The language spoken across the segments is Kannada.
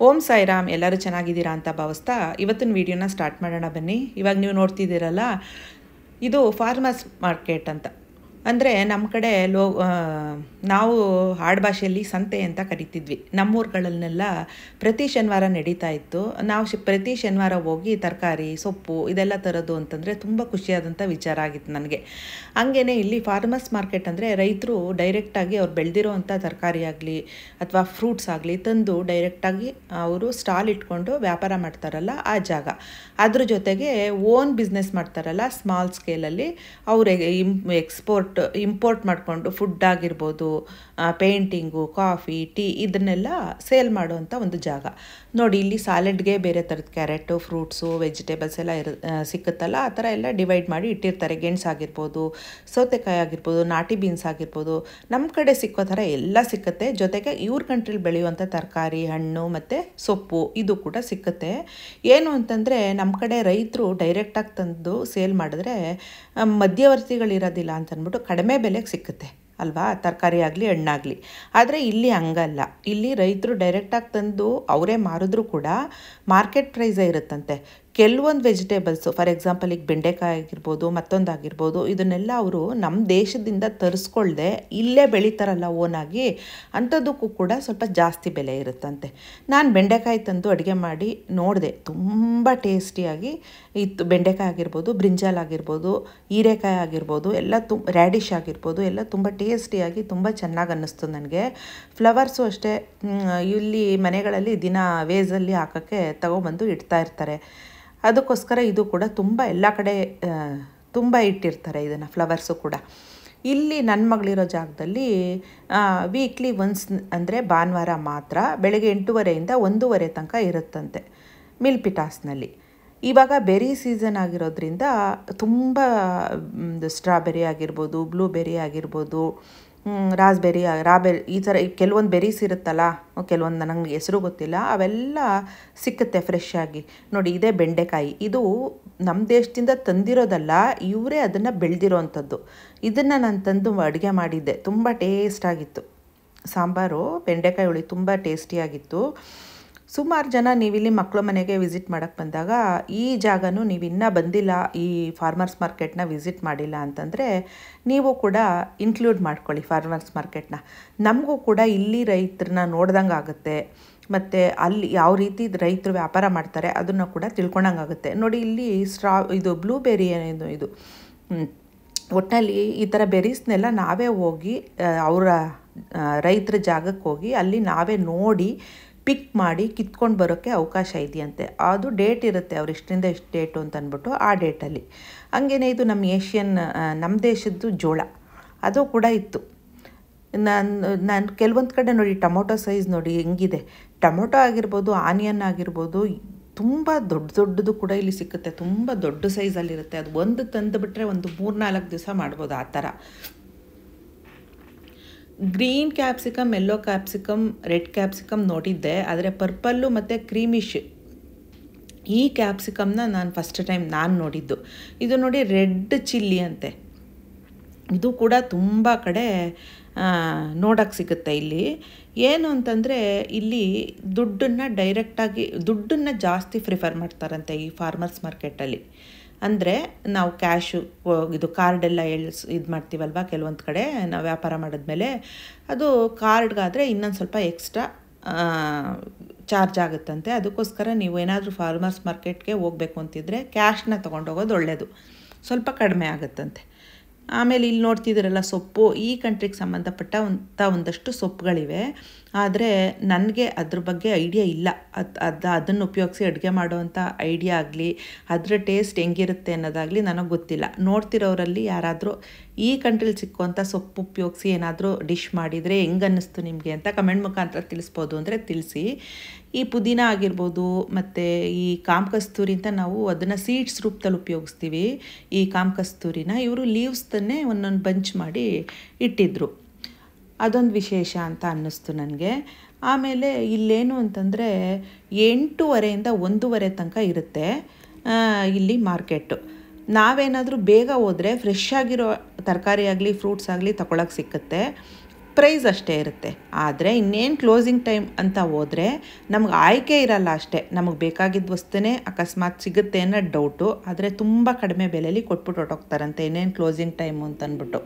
ಓಂ ಸಾಯಿರಾಮ್. ಎಲ್ಲರೂ ಚೆನ್ನಾಗಿದ್ದೀರಾ ಅಂತ ಭಾವಿಸ್ತಾ ಇವತ್ತಿನ ವಿಡಿಯೋನ ಸ್ಟಾರ್ಟ್ ಮಾಡೋಣ ಬನ್ನಿ. ಇವಾಗ ನೀವು ನೋಡ್ತಿದ್ದೀರಲ್ಲ, ಇದು ಫಾರ್ಮರ್ಸ್ ಮಾರ್ಕೆಟ್ ಅಂತ. ಅಂದರೆ ನಮ್ಮ ಕಡೆ ನಾವು ಆಡುಭಾಷೆಯಲ್ಲಿ ಸಂತೆ ಅಂತ ಕರಿತಿದ್ವಿ. ನಮ್ಮೂರುಗಳನ್ನೆಲ್ಲ ಪ್ರತಿ ಶನಿವಾರ ನಡೀತಾ ಇತ್ತು. ನಾವು ಪ್ರತಿ ಶನಿವಾರ ಹೋಗಿ ತರಕಾರಿ ಸೊಪ್ಪು ಇದೆಲ್ಲ ತರೋದು ಅಂತಂದರೆ ತುಂಬ ಖುಷಿಯಾದಂಥ ವಿಚಾರ ಆಗಿತ್ತು ನನಗೆ. ಹಂಗೇ ಇಲ್ಲಿ ಫಾರ್ಮರ್ಸ್ ಮಾರ್ಕೆಟ್ ಅಂದರೆ ರೈತರು ಡೈರೆಕ್ಟಾಗಿ ಅವ್ರು ಬೆಳೆದಿರೋ ಅಂಥ ತರಕಾರಿ ಆಗಲಿ ಅಥವಾ ಫ್ರೂಟ್ಸ್ ಆಗಲಿ ತಂದು ಡೈರೆಕ್ಟಾಗಿ ಅವರು ಸ್ಟಾಲ್ ಇಟ್ಕೊಂಡು ವ್ಯಾಪಾರ ಮಾಡ್ತಾರಲ್ಲ ಆ ಜಾಗ. ಅದ್ರ ಜೊತೆಗೆ ಓನ್ ಬಿಸ್ನೆಸ್ ಮಾಡ್ತಾರಲ್ಲ ಸ್ಮಾಲ್ ಸ್ಕೇಲಲ್ಲಿ, ಅವರು ಇಂಪೋರ್ಟ್ ಮಾಡಿಕೊಂಡು ಫುಡ್ ಆಗಿರ್ಬೋದು, ಪೇಂಟಿಂಗು, ಕಾಫಿ, ಟೀ ಇದನ್ನೆಲ್ಲ ಸೇಲ್ ಮಾಡುವಂಥ ಒಂದು ಜಾಗ. ನೋಡಿ, ಇಲ್ಲಿ ಸಾಲೆಡ್ಗೆ ಬೇರೆ ಥರದ ಕ್ಯಾರೆಟು, ಫ್ರೂಟ್ಸು, ವೆಜಿಟೇಬಲ್ಸ್ ಎಲ್ಲ ಸಿಕ್ಕುತ್ತಲ್ಲ, ಆ ಥರ ಎಲ್ಲ ಡಿವೈಡ್ ಮಾಡಿ ಇಟ್ಟಿರ್ತಾರೆ. ಗೆಣಸು ಆಗಿರ್ಬೋದು, ಸೌತೆಕಾಯಿ ಆಗಿರ್ಬೋದು, ನಾಟಿ ಬೀನ್ಸ್ ಆಗಿರ್ಬೋದು, ನಮ್ಮ ಕಡೆ ಸಿಕ್ಕೋ ಥರ ಎಲ್ಲ ಸಿಕ್ಕುತ್ತೆ. ಜೊತೆಗೆ ಇವ್ರ ಕಂಟ್ರಿಲಿ ಬೆಳೆಯುವಂಥ ತರಕಾರಿ, ಹಣ್ಣು ಮತ್ತು ಸೊಪ್ಪು ಇದು ಕೂಡ ಸಿಕ್ಕುತ್ತೆ. ಏನು ಅಂತಂದರೆ ನಮ್ಮ ಕಡೆ ರೈತರು ಡೈರೆಕ್ಟಾಗಿ ತಂದು ಸೇಲ್ ಮಾಡಿದ್ರೆ ಮಧ್ಯವರ್ತಿಗಳಿರೋದಿಲ್ಲ ಅಂತ ಅಂದ್ಬಿಟ್ಟು ಕಡಿಮೆ ಬೆಲೆಗೆ ಸಿಕ್ಕುತ್ತೆ ಅಲ್ವಾ, ತರಕಾರಿ ಆಗಲಿ ಹಣ್ಣಾಗಲಿ. ಆದರೆ ಇಲ್ಲಿ ಹಂಗಲ್ಲ. ಇಲ್ಲಿ ರೈತರು ಡೈರೆಕ್ಟಾಗಿ ತಂದು ಅವರೇ ಮಾರಿದ್ರೂ ಕೂಡ ಮಾರ್ಕೆಟ್ ಪ್ರೈಸೇ ಇರುತ್ತಂತೆ. ಕೆಲವೊಂದು ವೆಜಿಟೇಬಲ್ಸು, ಫಾರ್ ಎಕ್ಸಾಂಪಲ್ ಈಗ ಬೆಂಡೆಕಾಯಿ ಆಗಿರ್ಬೋದು, ಮತ್ತೊಂದಾಗಿರ್ಬೋದು, ಇದನ್ನೆಲ್ಲ ಅವರು ನಮ್ಮ ದೇಶದಿಂದ ತರಿಸ್ಕೊಳ್ದೆ ಇಲ್ಲೇ ಬೆಳೀತಾರಲ್ಲ ಓನಾಗಿ, ಅಂಥದ್ದಕ್ಕೂ ಕೂಡ ಸ್ವಲ್ಪ ಜಾಸ್ತಿ ಬೆಲೆ ಇರುತ್ತಂತೆ. ನಾನು ಬೆಂಡೆಕಾಯಿ ತಂದು ಅಡುಗೆ ಮಾಡಿ ನೋಡಿದೆ, ತುಂಬ ಟೇಸ್ಟಿಯಾಗಿ ಇತ್ತು. ಬೆಂಡೆಕಾಯಿ ಆಗಿರ್ಬೋದು, ಬ್ರಿಂಜಾಲ್ ಆಗಿರ್ಬೋದು, ಹೀರೆಕಾಯಿ ಆಗಿರ್ಬೋದು, ಎಲ್ಲ ರ್ಯಾಡಿಶ್ ಆಗಿರ್ಬೋದು, ಎಲ್ಲ ತುಂಬ ಟೇಸ್ಟಿಯಾಗಿ ತುಂಬ ಚೆನ್ನಾಗಿ ಅನ್ನಿಸ್ತು ನನಗೆ. ಫ್ಲವರ್ಸು ಅಷ್ಟೇ, ಇಲ್ಲಿ ಮನೆಗಳಲ್ಲಿ ದಿನ ವೇಸಲ್ಲಿ ಹಾಕೋಕ್ಕೆ ತಗೊಬಂದು ಇಡ್ತಾ ಇರ್ತಾರೆ. ಅದಕ್ಕೋಸ್ಕರ ಇದು ಕೂಡ ತುಂಬ ಎಲ್ಲ ಕಡೆ ತುಂಬ ಇಟ್ಟಿರ್ತಾರೆ ಇದನ್ನು, ಫ್ಲವರ್ಸು ಕೂಡ. ಇಲ್ಲಿ ನನ್ನ ಮಗಳಿರೋ ಜಾಗದಲ್ಲಿ ವೀಕ್ಲಿ ಒನ್ಸ್ ಅಂದರೆ ಭಾನುವಾರ ಮಾತ್ರ ಬೆಳಗ್ಗೆ 8:30 1:00 ತನಕ ಇರುತ್ತಂತೆ ಮಿಲ್ಪಿಟಾಸ್ನಲ್ಲಿ. ಇವಾಗ ಬೆರಿ ಸೀಸನ್ ಆಗಿರೋದ್ರಿಂದ ತುಂಬ ಸ್ಟ್ರಾಬೆರಿ ಆಗಿರ್ಬೋದು, ಬ್ಲೂಬೆರಿ ಆಗಿರ್ಬೋದು, ರಾಸ್ಬೆರಿ, ಈ ಥರ ಕೆಲವೊಂದು ಬೆರೀಸ್ ಇರುತ್ತಲ್ಲ, ಕೆಲವೊಂದು ನನಗೆ ಹೆಸರು ಗೊತ್ತಿಲ್ಲ, ಅವೆಲ್ಲ ಸಿಕ್ಕುತ್ತೆ ಫ್ರೆಶ್ ಆಗಿ. ನೋಡಿ, ಇದೇ ಬೆಂಡೆಕಾಯಿ, ಇದು ನಮ್ಮ ದೇಶದಿಂದ ತಂದಿರೋದಲ್ಲ, ಇವರೇ ಅದನ್ನು ಬೆಳೆದಿರೋವಂಥದ್ದು. ಇದನ್ನು ನಾನು ತಂದು ಅಡುಗೆ ಮಾಡಿದ್ದೆ, ತುಂಬ ಟೇಸ್ಟಾಗಿತ್ತು. ಸಾಂಬಾರು ಬೆಂಡೆಕಾಯಿ ಹುಳಿ ತುಂಬ ಟೇಸ್ಟಿಯಾಗಿತ್ತು. ಸುಮಾರು ಜನ ನೀವಿಲ್ಲಿ ಮಕ್ಕಳ ಮನೆಗೆ ವಿಸಿಟ್ ಮಾಡೋಕ್ಕೆ ಬಂದಾಗ ಈ ಜಾಗನೂ ನೀವು ಇನ್ನೂ ಬಂದಿಲ್ಲ, ಈ ಫಾರ್ಮರ್ಸ್ ಮಾರ್ಕೆಟ್ನ ವಿಸಿಟ್ ಮಾಡಿಲ್ಲ ಅಂತಂದರೆ ನೀವು ಕೂಡ ಇನ್ಕ್ಲೂಡ್ ಮಾಡ್ಕೊಳ್ಳಿ ಫಾರ್ಮರ್ಸ್ ಮಾರ್ಕೆಟ್ನ. ನಮಗೂ ಕೂಡ ಇಲ್ಲಿ ರೈತರನ್ನ ನೋಡ್ದಂಗೆ ಆಗುತ್ತೆ, ಮತ್ತು ಅಲ್ಲಿ ಯಾವ ರೀತಿ ರೈತರು ವ್ಯಾಪಾರ ಮಾಡ್ತಾರೆ ಅದನ್ನು ಕೂಡ ತಿಳ್ಕೊಂಡಂಗಾಗುತ್ತೆ. ನೋಡಿ, ಇಲ್ಲಿ ಇದು ಬ್ಲೂಬೆರಿ ಇದು ಒಟ್ಟಿನಲ್ಲಿ ಈ ಥರ ಬೆರೀಸ್ನೆಲ್ಲ ನಾವೇ ಹೋಗಿ ಅವರ ರೈತರ ಜಾಗಕ್ಕೆ ಹೋಗಿ ಅಲ್ಲಿ ನಾವೇ ನೋಡಿ ಪಿಕ್ ಮಾಡಿ ಕಿತ್ಕೊಂಡು ಬರೋಕ್ಕೆ ಅವಕಾಶ ಇದೆಯಂತೆ. ಅದು ಡೇಟ್ ಇರುತ್ತೆ, ಅವ್ರು ಇಷ್ಟರಿಂದ ಇಷ್ಟು ಡೇಟು ಅಂತ ಅಂದ್ಬಿಟ್ಟು ಆ ಡೇಟಲ್ಲಿ. ಹಂಗೇ ಇದು ನಮ್ಮ ದೇಶದ್ದು ಜೋಳ ಅದು ಕೂಡ ಇತ್ತು. ನಾನು ಕೆಲವೊಂದು ಕಡೆ ನೋಡಿ, ಟೊಮೊಟೊ ಸೈಜ್ ನೋಡಿ ಹೆಂಗಿದೆ. ಟೊಮೊಟೊ ಆಗಿರ್ಬೋದು, ಆನಿಯನ್ ಆಗಿರ್ಬೋದು, ತುಂಬ ದೊಡ್ಡದು ಕೂಡ ಇಲ್ಲಿ ಸಿಕ್ಕುತ್ತೆ. ತುಂಬ ದೊಡ್ಡ ಸೈಜಲ್ಲಿರುತ್ತೆ. ಅದು ಒಂದು ತಂದುಬಿಟ್ರೆ ಒಂದು 3-4 ದಿವಸ ಮಾಡ್ಬೋದು ಆ ಥರ. Green capsicum, yellow capsicum, red capsicum ನೋಡಿದ್ದೆ, ಆದರೆ ಪರ್ಪಲ್ಲು ಮತ್ತು ಕ್ರೀಮಿಶ್ ಈ ಕ್ಯಾಪ್ಸಿಕಮ್ನ ನಾನು ಫಸ್ಟ್ ಟೈಮ್ ನೋಡಿದ್ದು. ಇದು ನೋಡಿ, ರೆಡ್ ಚಿಲ್ಲಿ ಅಂತೆ. ಇದು ಕೂಡ ತುಂಬ ಕಡೆ ನೋಡೋಕ್ಕೆ ಸಿಗುತ್ತೆ. ಇಲ್ಲಿ ಏನು ಅಂತಂದರೆ ಇಲ್ಲಿ ದುಡ್ಡನ್ನು ಜಾಸ್ತಿ ಪ್ರಿಫರ್ ಮಾಡ್ತಾರಂತೆ ಈ ಫಾರ್ಮರ್ಸ್ ಮಾರ್ಕೆಟಲ್ಲಿ. ಅಂದರೆ ನಾವು ಕ್ಯಾಶು ಇದು ಕಾರ್ಡೆಲ್ಲ ಇದು ಮಾಡ್ತೀವಲ್ವ, ಕೆಲವೊಂದು ಕಡೆ ನಾವು ವ್ಯಾಪಾರ ಮಾಡಿದ್ಮೇಲೆ ಅದು ಕಾರ್ಡ್ಗಾದರೆ ಇನ್ನೊಂದು ಸ್ವಲ್ಪ ಎಕ್ಸ್ಟ್ರಾ ಚಾರ್ಜ್ ಆಗುತ್ತಂತೆ. ಅದಕ್ಕೋಸ್ಕರ ನೀವು ಏನಾದರೂ ಫಾರ್ಮರ್ಸ್ ಮಾರ್ಕೆಟ್ಗೆ ಹೋಗಬೇಕು ಅಂತಿದ್ರೆ ಕ್ಯಾಶ್ನ ತೊಗೊಂಡೋಗೋದು ಒಳ್ಳೆಯದು, ಸ್ವಲ್ಪ ಕಡಿಮೆ ಆಗುತ್ತಂತೆ. ಆಮೇಲೆ ಇಲ್ಲಿ ನೋಡ್ತಿದ್ದೀರಲ್ಲ ಸೊಪ್ಪು, ಈ ಕಂಟ್ರಿಗೆ ಸಂಬಂಧಪಟ್ಟ ಒಂದಷ್ಟು ಸೊಪ್ಪುಗಳಿವೆ. ಆದರೆ ನನಗೆ ಅದ್ರ ಬಗ್ಗೆ ಐಡಿಯಾ ಇಲ್ಲ. ಅದನ್ನು ಉಪಯೋಗಿಸಿ ಅಡುಗೆ ಮಾಡೋವಂಥ ಐಡಿಯಾ ಆಗಲಿ, ಅದರ ಟೇಸ್ಟ್ ಹೆಂಗಿರುತ್ತೆ ಅನ್ನೋದಾಗಲಿ ನನಗೆ ಗೊತ್ತಿಲ್ಲ. ನೋಡ್ತಿರೋರಲ್ಲಿ ಯಾರಾದರೂ ಈ ಕಂಟ್ರಿಲಿ ಸಿಕ್ಕುವಂಥ ಸೊಪ್ಪು ಉಪಯೋಗಿಸಿ ಏನಾದರೂ ಡಿಶ್ ಮಾಡಿದರೆ ಹೆಂಗೆ ಅನ್ನಿಸ್ತು ನಿಮಗೆ ಅಂತ ಕಮೆಂಟ್ ಮುಖಾಂತರ ತಿಳಿಸ್ಬೋದು ಅಂದರೆ ತಿಳಿಸಿ. ಈ ಪುದೀನ ಆಗಿರ್ಬೋದು, ಮತ್ತು ಈ ಕಾಮಕಸ್ತೂರಿ ಅಂತ ನಾವು ಅದನ್ನು ಸೀಡ್ಸ್ ರೂಪದಲ್ಲಿ ಉಪಯೋಗಿಸ್ತೀವಿ. ಈ ಕಾಮಕಸ್ತೂರಿನ ಇವರು ಲೀವ್ಸ್ತನ್ನೇ ಒಂದೊಂದು ಬಂಚ್ ಮಾಡಿ ಇಟ್ಟಿದ್ರು. ಅದೊಂದು ವಿಶೇಷ ಅಂತ ಅನ್ನಿಸ್ತು ನನಗೆ. ಆಮೇಲೆ ಇಲ್ಲೇನು ಅಂತಂದರೆ 8:30 1:00 ತನಕ ಇರುತ್ತೆ ಇಲ್ಲಿ ಮಾರ್ಕೆಟು. ನಾವೇನಾದರೂ ಬೇಗ ಹೋದರೆ ಫ್ರೆಶ್ ಆಗಿರೋ ತರಕಾರಿ ಆಗಲಿ ಫ್ರೂಟ್ಸ್ ಆಗಲಿ ತಗೊಳಕ್ಕೆ ಸಿಕ್ಕುತ್ತೆ. ಪ್ರೈಸ್ ಅಷ್ಟೇ ಇರುತ್ತೆ. ಆದರೆ ಇನ್ನೇನು ಕ್ಲೋಸಿಂಗ್ ಟೈಮ್ ಅಂತ ಹೋದರೆ ನಮ್ಗೆ ಆಯ್ಕೆ ಇರಲ್ಲ ಅಷ್ಟೇ. ನಮಗೆ ಬೇಕಾಗಿದ್ದ ವಸ್ತುನೇ ಅಕಸ್ಮಾತ್ ಸಿಗುತ್ತೆ ಅನ್ನೋ ಡೌಟು. ಆದರೆ ತುಂಬ ಕಡಿಮೆ ಬೆಲೆಯಲ್ಲಿ ಕೊಟ್ಬಿಟ್ಟು ಹೊರಟೋಗ್ತಾರಂತೆ ಇನ್ನೇನು ಕ್ಲೋಸಿಂಗ್ ಟೈಮು ಅಂತಂದ್ಬಿಟ್ಟು.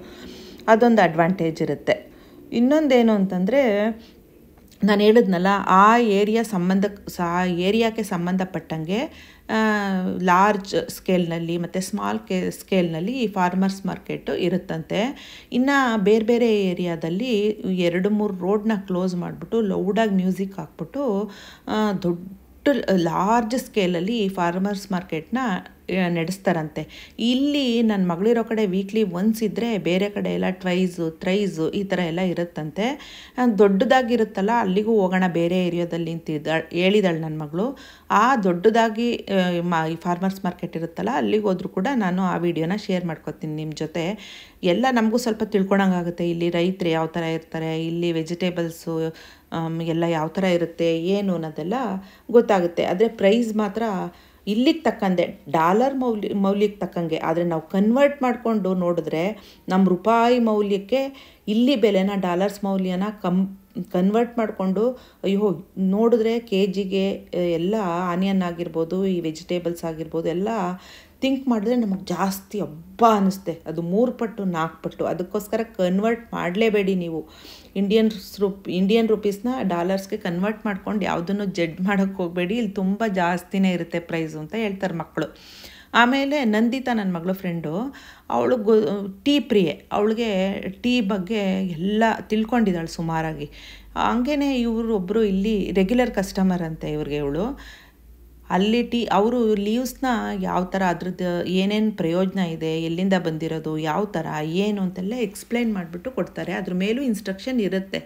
ಅದೊಂದು ಅಡ್ವಾಂಟೇಜ್ ಇರುತ್ತೆ. ಇನ್ನೊಂದೇನು ಅಂತಂದರೆ, ನಾನು ಹೇಳಿದ್ನಲ್ಲ, ಆ ಏರಿಯಾಕ್ಕೆ ಸಂಬಂಧಪಟ್ಟಂಗೆ ಲಾರ್ಜ್ ಸ್ಕೇಲ್ನಲ್ಲಿ ಮತ್ತು ಸ್ಮಾಲ್ ಸ್ಕೇಲ್ನಲ್ಲಿ ಈ ಫಾರ್ಮರ್ಸ್ ಮಾರ್ಕೆಟು ಇರುತ್ತಂತೆ. ಇನ್ನು ಬೇರೆ ಬೇರೆ ಏರಿಯಾದಲ್ಲಿ 2-3 ರೋಡ್ನ ಕ್ಲೋಸ್ ಮಾಡಿಬಿಟ್ಟು ಲೌಡಾಗಿ ಮ್ಯೂಸಿಕ್ ಹಾಕ್ಬಿಟ್ಟು ದೊಡ್ಡ ಲಾರ್ಜ್ ಸ್ಕೇಲಲ್ಲಿ ಫಾರ್ಮರ್ಸ್ ಮಾರ್ಕೆಟ್ನ ನಡೆಸ್ತಾರಂತೆ. ಇಲ್ಲಿ ನನ್ನ ಮಗಳಿರೋ ಕಡೆ ವೀಕ್ಲಿ ಒನ್ಸ್ ಇದ್ದರೆ, ಬೇರೆ ಕಡೆ ಎಲ್ಲ ಟ್ವೈಸು ಥ್ರೈಸು ಈ ಥರ ಎಲ್ಲ ಇರುತ್ತಂತೆ. ದೊಡ್ಡದಾಗಿರುತ್ತಲ್ಲ, ಅಲ್ಲಿಗೂ ಹೋಗೋಣ ಬೇರೆ ಏರಿಯಾದಲ್ಲಿ ಹೇಳಿದಾಳೆ ನನ್ನ ಮಗಳು. ಆ ದೊಡ್ಡದಾಗಿ ಈ ಫಾರ್ಮರ್ಸ್ ಮಾರ್ಕೆಟ್ ಇರುತ್ತಲ್ಲ, ಅಲ್ಲಿಗೆ ಹೋದ್ರೂ ಕೂಡ ನಾನು ಆ ವಿಡಿಯೋನ ಶೇರ್ ಮಾಡ್ಕೊತೀನಿ ನಿಮ್ಮ ಜೊತೆ. ಎಲ್ಲ ನಮಗೂ ಸ್ವಲ್ಪ ತಿಳ್ಕೊಳಂಗಾಗುತ್ತೆ. ಇಲ್ಲಿ ರೈತರು ಯಾವ ಥರ ಇರ್ತಾರೆ, ಇಲ್ಲಿ ವೆಜಿಟೇಬಲ್ಸು ಎಲ್ಲ ಯಾವ ಥರ ಇರುತ್ತೆ ಏನು ಅನ್ನೋದೆಲ್ಲ ಗೊತ್ತಾಗುತ್ತೆ. ಆದರೆ ಪ್ರೈಸ್ ಮಾತ್ರ ಇಲ್ಲಿಗೆ ತಕ್ಕಂತೆ ಡಾಲರ್ ಮೌಲ್ಯಕ್ಕೆ ತಕ್ಕಂಗೆ. ಆದರೆ ನಾವು ಕನ್ವರ್ಟ್ ಮಾಡಿಕೊಂಡು ನೋಡಿದ್ರೆ ನಮ್ಮ ರೂಪಾಯಿ ಮೌಲ್ಯಕ್ಕೆ ಇಲ್ಲಿ ಬೆಲೆನ ಡಾಲರ್ಸ್ ಮೌಲ್ಯನ ಕನ್ವರ್ಟ್ ಮಾಡಿಕೊಂಡು ಅಯ್ಯೋ ನೋಡಿದ್ರೆ KGಗೆ ಎಲ್ಲ ಆನಿಯನ್ ಆಗಿರ್ಬೋದು, ಈ ವೆಜಿಟೇಬಲ್ಸ್ ಆಗಿರ್ಬೋದು ಎಲ್ಲ ಥಿಂಕ್ ಮಾಡಿದ್ರೆ ನಮಗೆ ಜಾಸ್ತಿ ಹಬ್ಬ ಅನ್ನಿಸುತ್ತೆ. ಅದು 3 ಪಟ್ಟು 4 ಪಟ್ಟು. ಅದಕ್ಕೋಸ್ಕರ ಕನ್ವರ್ಟ್ ಮಾಡಲೇಬೇಡಿ ನೀವು. ಇಂಡಿಯನ್ ರುಪೀಸ್ನ ಡಾಲರ್ಸ್ಗೆ ಕನ್ವರ್ಟ್ ಮಾಡ್ಕೊಂಡು ಯಾವುದನ್ನು ಜಡ್ಜ್ ಮಾಡೋಕ್ಕೆ ಹೋಗಬೇಡಿ. ಇಲ್ಲಿ ತುಂಬ ಜಾಸ್ತಿನೇ ಇರುತ್ತೆ ಪ್ರೈಸು ಅಂತ ಹೇಳ್ತಾರೆ ಮಕ್ಕಳು. ಆಮೇಲೆ ನಂದಿತಾ, ನನ್ನ ಮಗಳು ಫ್ರೆಂಡು, ಅವಳು ಟೀ ಪ್ರಿಯೆ. ಅವಳಿಗೆ ಟೀ ಬಗ್ಗೆ ಎಲ್ಲ ತಿಳ್ಕೊಂಡಿದ್ದಾಳೆ ಸುಮಾರಾಗಿ. ಹಂಗೇ ಒಬ್ಬರು ಇಲ್ಲಿ ರೆಗ್ಯುಲರ್ ಕಸ್ಟಮರ್ ಅಂತೆ ಇವ್ರಿಗೆ. ಇವಳು ಅಲ್ಲಿ ಅವರು ಲೀವ್ಸ್ನ ಯಾವ ಥರ, ಅದ್ರದ್ದು ಏನೇನು ಪ್ರಯೋಜನ ಇದೆ, ಎಲ್ಲಿಂದ ಬಂದಿರೋದು, ಯಾವ ಥರ ಏನು ಅಂತೆಲ್ಲ ಎಕ್ಸ್ಪ್ಲೈನ್ ಮಾಡಿಬಿಟ್ಟು ಕೊಡ್ತಾರೆ. ಅದ್ರ ಮೇಲೂ ಇನ್ಸ್ಟ್ರಕ್ಷನ್ ಇರುತ್ತೆ.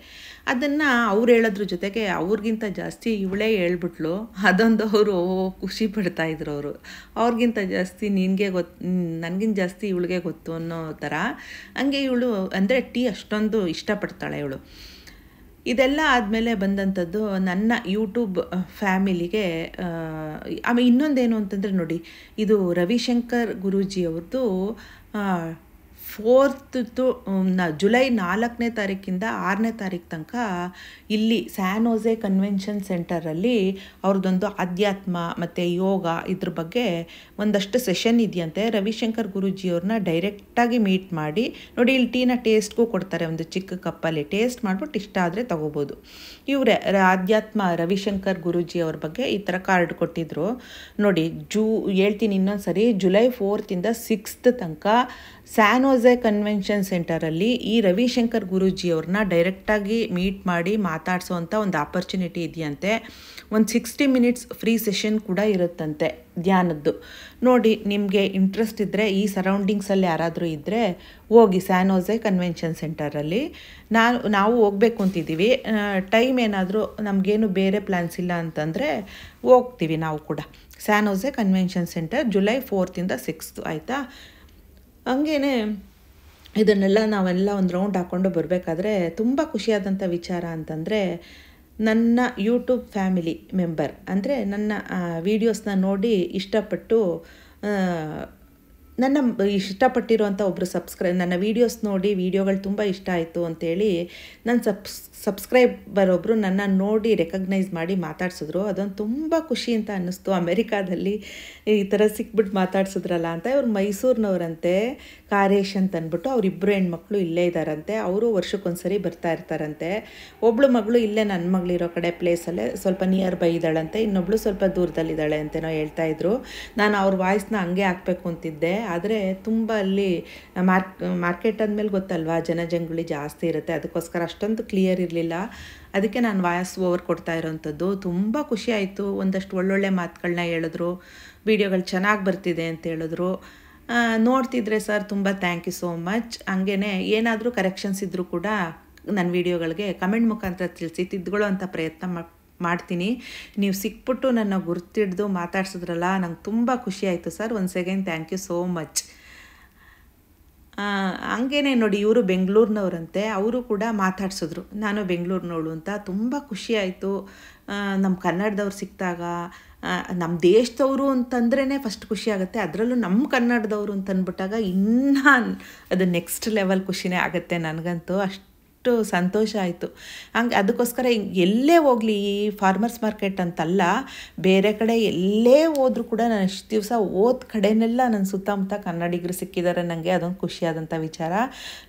ಅದನ್ನು ಅವ್ರು ಹೇಳೋದ್ರ ಜೊತೆಗೆ ಅವ್ರಿಗಿಂತ ಜಾಸ್ತಿ ಇವಳೇ ಹೇಳ್ಬಿಟ್ಲು. ಅದೊಂದು ಅವರು ಖುಷಿ ಪಡ್ತಾಯಿದ್ರು. ಅವ್ರಿಗಿಂತ ಜಾಸ್ತಿ ನನಗಿಂತ ಜಾಸ್ತಿ ಇವಳಿಗೆ ಗೊತ್ತು ಅನ್ನೋ ಥರ. ಹಂಗೆ ಇವಳು ಅಂದರೆ ಟೀ ಅಷ್ಟೊಂದು ಇಷ್ಟಪಡ್ತಾಳೆ ಇವಳು. ಇದೆಲ್ಲ ಆದಮೇಲೆ ಬಂದಂಥದ್ದು ನನ್ನ ಯೂಟ್ಯೂಬ್ ಫ್ಯಾಮಿಲಿಗೆ. ಆಮೇಲೆ ಇನ್ನೊಂದೇನು ಅಂತಂದರೆ ನೋಡಿ, ಇದು ರವಿಶಂಕರ್ ಗುರೂಜಿಯವ್ರದ್ದು 4th ಜುಲೈ 4ನೇ ತಾರೀಕಿಂದ 6ನೇ ತಾರೀಕು ತನಕ ಇಲ್ಲಿ ಸ್ಯಾನ್ ಹೋಸೆ ಕನ್ವೆನ್ಷನ್ ಸೆಂಟರಲ್ಲಿ ಅವ್ರದ್ದೊಂದು ಅಧ್ಯಾತ್ಮ ಮತ್ತು ಯೋಗ ಇದ್ರ ಬಗ್ಗೆ ಒಂದಷ್ಟು ಸೆಷನ್ ಇದೆಯಂತೆ. ರವಿಶಂಕರ್ ಗುರೂಜಿಯವ್ರನ್ನ ಡೈರೆಕ್ಟಾಗಿ ಮೀಟ್ ಮಾಡಿ, ನೋಡಿ ಇಲ್ಲಿ ಟೀನ ಟೇಸ್ಟ್ಗೂ ಕೊಡ್ತಾರೆ, ಒಂದು ಚಿಕ್ಕ ಕಪ್ಪಲ್ಲಿ ಟೇಸ್ಟ್ ಮಾಡಿಬಿಟ್ಟು ಇಷ್ಟ ಆದರೆ ತೊಗೋಬೋದು. ಇವರೇ ಅಧ್ಯಾತ್ಮ ರವಿಶಂಕರ್ ಗುರೂಜಿಯವ್ರ ಬಗ್ಗೆ ಈ ಥರ ಕಾರ್ಡ್ ಕೊಟ್ಟಿದ್ರು ನೋಡಿ. ಹೇಳ್ತೀನಿ ಇನ್ನೊಂದು ಸರಿ, ಜುಲೈ 4th 6th ತನಕ ಸ್ಯಾನ್ ಹೋಸೆ ಕನ್ವೆನ್ಷನ್ ಸೆಂಟರಲ್ಲಿ ಈ ರವಿಶಂಕರ್ ಗುರೂಜಿಯವ್ರನ್ನ ಡೈರೆಕ್ಟಾಗಿ ಮೀಟ್ ಮಾಡಿ ಮಾತಾಡಿಸೋವಂಥ ಒಂದು ಆಪರ್ಚುನಿಟಿ ಇದೆಯಂತೆ. ಒಂದು 60 minutes ಫ್ರೀ ಸೆಷನ್ ಕೂಡ ಇರುತ್ತಂತೆ ಧ್ಯಾನದ್ದು. ನೋಡಿ, ನಿಮಗೆ ಇಂಟ್ರೆಸ್ಟ್ ಇದ್ದರೆ, ಈ ಸರೌಂಡಿಂಗ್ಸಲ್ಲಿ ಯಾರಾದರೂ ಇದ್ದರೆ ಹೋಗಿ ಸ್ಯಾನ್ ಹೋಸೆ ಕನ್ವೆನ್ಷನ್ ಸೆಂಟರಲ್ಲಿ. ನಾವು ಹೋಗಬೇಕು ಅಂತಿದ್ದೀವಿ. ಟೈಮ್ ಏನಾದರೂ ನಮಗೇನು ಬೇರೆ ಪ್ಲ್ಯಾನ್ಸ್ ಇಲ್ಲ ಅಂತಂದರೆ ಹೋಗ್ತೀವಿ ನಾವು ಕೂಡ. San Jose convention centre July 4th 6th ಆಯಿತಾ. ಹಂಗೇ ನಾವೆಲ್ಲ ಒಂದು ರೌಂಡ್ ಹಾಕ್ಕೊಂಡು ಬರಬೇಕಾದ್ರೆ ತುಂಬ ಖುಷಿಯಾದಂಥ ವಿಚಾರ ಅಂತಂದರೆ, ನನ್ನ ಯೂಟ್ಯೂಬ್ ಫ್ಯಾಮಿಲಿ ಮೆಂಬರ್ ಅಂದರೆ ನನ್ನ ವೀಡಿಯೋಸ್ನ ನೋಡಿ ಇಷ್ಟಪಟ್ಟು ಇಷ್ಟಪಟ್ಟಿರುವಂಥ ಒಬ್ಬರು ನನ್ನ ವೀಡಿಯೋಸ್ ನೋಡಿ ವಿಡಿಯೋಗಳು ತುಂಬ ಇಷ್ಟ ಆಯಿತು ಅಂತೇಳಿ ನನ್ನ ಸಬ್ಸ್ಕ್ರೈಬರ್ ಒಬ್ಬರು ನನ್ನ ನೋಡಿ ರೆಕಗ್ನೈಸ್ ಮಾಡಿ ಮಾತಾಡ್ಸಿದ್ರು. ಅದೊಂದು ತುಂಬ ಖುಷಿ ಅಂತ ಅನ್ನಿಸ್ತು. ಅಮೆರಿಕಾದಲ್ಲಿ ಈ ಥರ ಸಿಕ್ಬಿಟ್ಟು ಮಾತಾಡ್ಸಿದ್ರಲ್ಲ ಅಂತ. ಇವ್ರು ಮೈಸೂರಿನವರಂತೆ, ಕಾರೇಶ್ ಅಂತ ಅಂದ್ಬಿಟ್ಟು. ಅವರಿಬ್ಬರು ಹೆಣ್ಮಕ್ಳು ಇಲ್ಲೇ ಇದ್ದಾರಂತೆ. ಅವರು ವರ್ಷಕ್ಕೊಂದ್ಸರಿ ಬರ್ತಾ ಇರ್ತಾರಂತೆ. ಒಬ್ಬಳು ಮಗಳು ಇಲ್ಲೇ ನನ್ನ ಮಗಳಿರೋ ಕಡೆ ಪ್ಲೇಸಲ್ಲೇ ಸ್ವಲ್ಪ ನಿಯರ್ ಬೈ ಇದ್ದಾಳಂತೆ, ಇನ್ನೊಬ್ಳು ಸ್ವಲ್ಪ ದೂರದಲ್ಲಿದ್ದಾಳೆ ಅಂತೇನೋ ಹೇಳ್ತಾಯಿದ್ರು. ನಾನು ಅವ್ರ ವಾಯ್ಸ್ನ ಹಂಗೆ ಹಾಕಬೇಕು ಅಂತಿದ್ದೆ. ಆದರೆ ತುಂಬ ಅಲ್ಲಿ ಮಾರ್ಕೆಟ್ ಅಂದಮೇಲೆ ಗೊತ್ತಲ್ವಾ, ಜನಜಂಗುಳಿ ಜಾಸ್ತಿ ಇರುತ್ತೆ. ಅದಕ್ಕೋಸ್ಕರ ಅಷ್ಟೊಂದು ಕ್ಲಿಯರ್ ಇರಲಿಲ್ಲ. ಅದಕ್ಕೆ ನಾನು ವಾಯ್ಸ್ ಓವರ್ ಕೊಡ್ತಾ ಇರೋವಂಥದ್ದು. ತುಂಬ ಖುಷಿ ಆಯಿತು. ಒಂದಷ್ಟು ಒಳ್ಳೊಳ್ಳೆ ಮಾತುಗಳನ್ನ ಹೇಳಿದ್ರು, ವಿಡಿಯೋಗಳು ಚೆನ್ನಾಗಿ ಬರ್ತಿದೆ ಅಂತ ಹೇಳಿದ್ರು. ನೋಡ್ತಿದ್ರೆ ಸರ್ ತುಂಬ ಥ್ಯಾಂಕ್ ಯು ಸೋ ಮಚ್. ಹಂಗೇ ಏನಾದರೂ ಕರೆಕ್ಷನ್ಸ್ ಇದ್ದರೂ ಕೂಡ ನನ್ನ ವೀಡಿಯೋಗಳಿಗೆ ಕಮೆಂಟ್ ಮುಖಾಂತರ ತಿಳಿಸಿ, ತಿದ್ದುಕೊಳ್ಳೋ ಅಂಥ ಪ್ರಯತ್ನ ಮಾಡ್ತೀನಿ. ನೀವು ಸಿಕ್ಬಿಟ್ಟು ನನ್ನ ಗುರ್ತಿಡ್ದು ಮಾತಾಡ್ಸಿದ್ರಲ್ಲ, ನಂಗೆ ತುಂಬ ಖುಷಿ ಆಯಿತು sir. Once again thank you so much. ಹಂಗೇ ನೋಡಿ, ಇವರು ಬೆಂಗಳೂರಿನವರಂತೆ. ಅವರು ಕೂಡ ಮಾತಾಡ್ಸಿದ್ರು ನಾನು ಬೆಂಗಳೂರಿನವಳು ಅಂತ. ತುಂಬ ಖುಷಿ ಆಯಿತು. ನಮ್ಮ ಕನ್ನಡದವ್ರು ಸಿಕ್ಕಿದಾಗ, ನಮ್ಮ ದೇಶದವರು ಅಂತಂದ್ರೇ ಫಸ್ಟ್ ಖುಷಿ ಆಗುತ್ತೆ. ಅದರಲ್ಲೂ ನಮ್ಮ ಕನ್ನಡದವರು ಅಂತ ಅಂದ್ಬಿಟ್ಟಾಗ ಇನ್ನೂ ಅದು ನೆಕ್ಸ್ಟ್ ಲೆವೆಲ್ ಖುಷಿನೇ ಆಗುತ್ತೆ ನನಗಂತೂ. ಅಷ್ಟು ಅಷ್ಟು ಸಂತೋಷ ಆಯಿತು. ಹಂಗೆ ಅದಕ್ಕೋಸ್ಕರ ಎಲ್ಲೇ ಹೋಗಲಿ ಈ ಫಾರ್ಮರ್ಸ್ ಮಾರ್ಕೆಟ್ ಅಂತಲ್ಲ, ಬೇರೆ ಕಡೆ ಎಲ್ಲೇ ಹೋದ್ರೂ ಕೂಡ ನಾನು ಇಷ್ಟು ದಿವಸ ಹೋದ ಕಡೆನೆಲ್ಲ ನನ್ನ ಸುತ್ತಮುತ್ತ ಕನ್ನಡಿಗರು ಸಿಕ್ಕಿದ್ದಾರೆ. ನನಗೆ ಅದೊಂದು ಖುಷಿಯಾದಂಥ ವಿಚಾರ.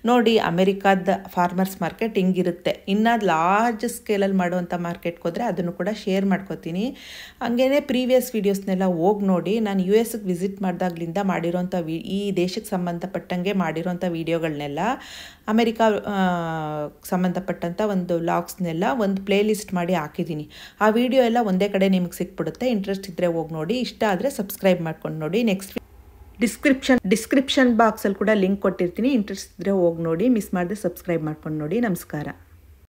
ನೋಡಿ, ಅಮೆರಿಕಾದ ಫಾರ್ಮರ್ಸ್ ಮಾರ್ಕೆಟ್ ಹಿಂಗಿರುತ್ತೆ. ಇನ್ನು ಲಾರ್ಜ್ ಸ್ಕೇಲಲ್ಲಿ ಮಾಡುವಂಥ ಮಾರ್ಕೆಟ್ಗೆ ಹೋದರೆ ಅದನ್ನು ಕೂಡ ಶೇರ್ ಮಾಡ್ಕೋತೀನಿ. ಹಂಗೇ ಪ್ರೀವಿಯಸ್ ವೀಡಿಯೋಸ್ನೆಲ್ಲ ಹೋಗಿ ನೋಡಿ. ನಾನು US ವಿಸಿಟ್ ಮಾಡಿದಾಗ್ಲಿಂದ ಮಾಡಿರೋಂಥ ಈ ದೇಶಕ್ಕೆ ಸಂಬಂಧಪಟ್ಟಂಗೆ ಮಾಡಿರೋಂಥ ವೀಡಿಯೋಗಳನ್ನೆಲ್ಲ, ಅಮೆರಿಕಾ ಸಂಬಂಧಪಟ್ಟಂಥ ಒಂದು ವ್ಲಾಗ್ಸ್ನೆಲ್ಲ ಒಂದು ಪ್ಲೇ ಲಿಸ್ಟ್ ಮಾಡಿ ಹಾಕಿದ್ದೀನಿ. ಆ ವಿಡಿಯೋ ಎಲ್ಲ ಒಂದೇ ಕಡೆ ನಿಮಗೆ ಸಿಕ್ಬಿಡುತ್ತೆ. ಇಂಟ್ರೆಸ್ಟ್ ಇದ್ದರೆ ಹೋಗಿ ನೋಡಿ, ಇಷ್ಟ ಆದರೆ ಸಬ್ಸ್ಕ್ರೈಬ್ ಮಾಡ್ಕೊಂಡು ನೋಡಿ. ನೆಕ್ಸ್ಟ್ ಡಿಸ್ಕ್ರಿಪ್ಷನ್ ಬಾಕ್ಸಲ್ಲಿ ಕೂಡ ಲಿಂಕ್ ಕೊಟ್ಟಿರ್ತೀನಿ. ಇಂಟ್ರೆಸ್ಟ್ ಇದ್ದರೆ ಹೋಗಿ ನೋಡಿ, ಮಿಸ್ ಮಾಡದೆ ಸಬ್ಸ್ಕ್ರೈಬ್ ಮಾಡ್ಕೊಂಡು ನೋಡಿ. ನಮಸ್ಕಾರ.